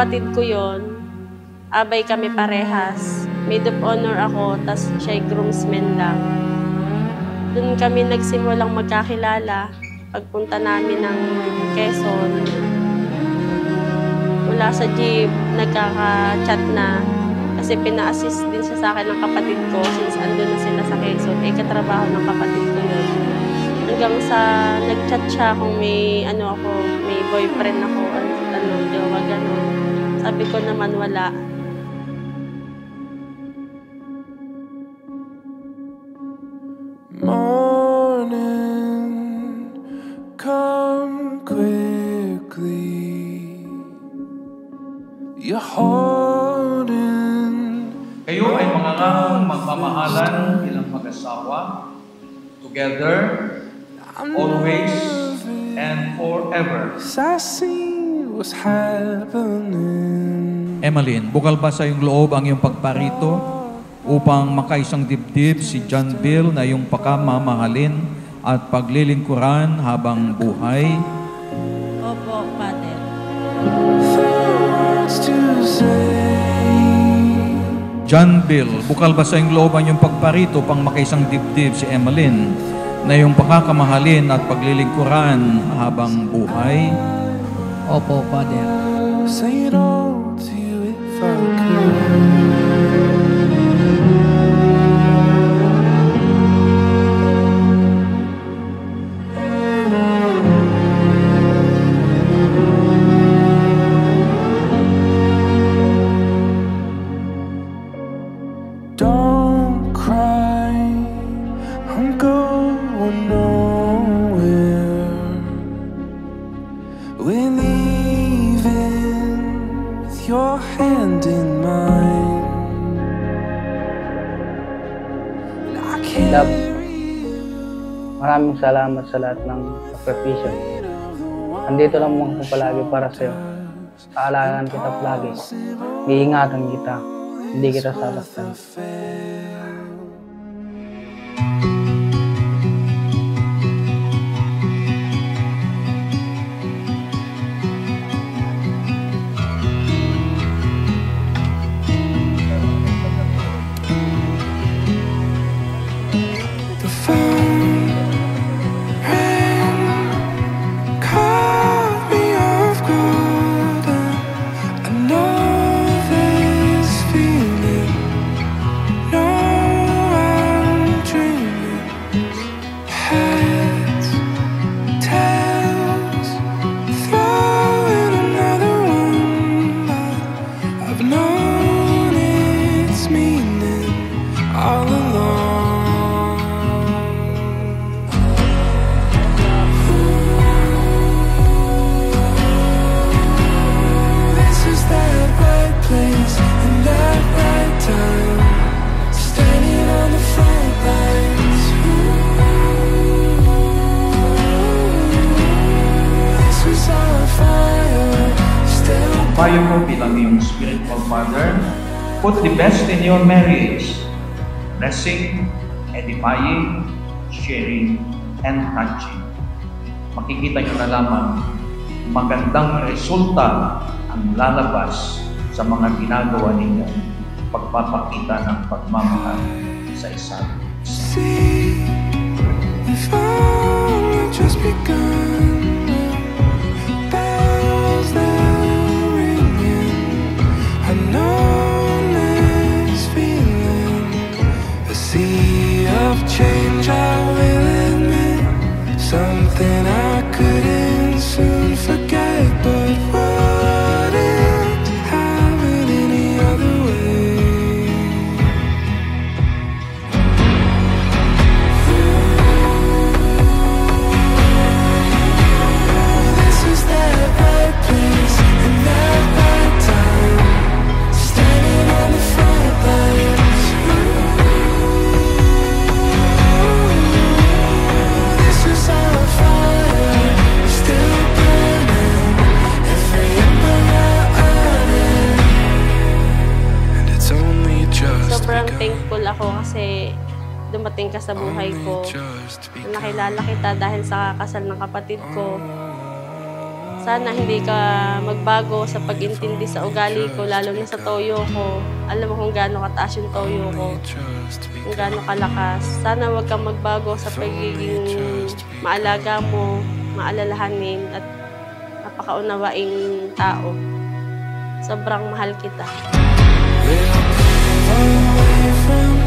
kapatid ko yon, abay kami parehas. Maid of honor ako, tas siya'y groomsmen lang. Doon kami nagsimulang magkakilala. Pagpunta namin ng Quezon, mula sa jeep, nagkaka-chat na. Kasi pina-assist din siya sa akin ng kapatid ko since andun na sila sa Quezon. Katrabaho ng kapatid ko yun. Hanggang sa nag-chat siya kung may may boyfriend ako, jowa, gano'n. Sabi ko naman wala. Morning, come quickly. You're holding. Kayo ay mangangahong magmamahalan bilang mag-asawa, together, always, and forever. I see what's happening. Emeline, bukal ba sa iyong loob ang iyong pagparito upang makaisang dibdib si John Bill na iyong pakamamahalin at paglilingkuran habang buhay? Opo, Father. John Bill, bukal ba sa iyong loob ang iyong pagparito upang makaisang dibdib si Emeline na iyong pakakamahalin at paglilingkuran habang buhay? Opo, Father. Say it all to you if I could. Don't cry, I'm going nowhere. We're leaving with your hand in mine. I Love, carry you. maraming salamat sa lahat ng sakripisyo. Andito lang ako palagi para sa'yo. Aalagaan kita palagi. Iingatan kita. Hindi kita sasaktan. The phone rang, caught me off guard. I know this feeling, know I'm dreaming. Heads, tails, throw in another one, but I've known its meaning all along. This is that right place and that right time, standing on the front lines. This was our fire, still. Payo ko bilang iyong spiritual father, put the best in your marriage. Blessing, edifying, sharing, and touching. Makikita nyo na lamang magandang resulta ang lalabas sa mga ginagawa ninyo pagpapakita ng pagmamahal sa isa't isa. See if all had just begun. Bells they're ringing. I know this feeling. A sea of change, I will admit. Something I couldn't soon forget, but wouldn't have it any other way. This is that right place and that right time, standing on the front lines. This is our fire, still burning, every ember on it, and it's only just Sobrang begun. thankful ako kasi dumating ka sa buhay ko. Only just begun. Nakilala kita dahil sa kasal ng kapatid ko. Sana hindi ka magbago sa pag-intindi sa ugali ko, lalo na sa toyo ko. Alam mo kung gaano kataas yung toyo ko, kung gaano kalakas. Sana huwag kang magbago sa pagiging maalaga mo, maalalahanin, at napakaunawaing tao. Sobrang mahal kita. We'll move away from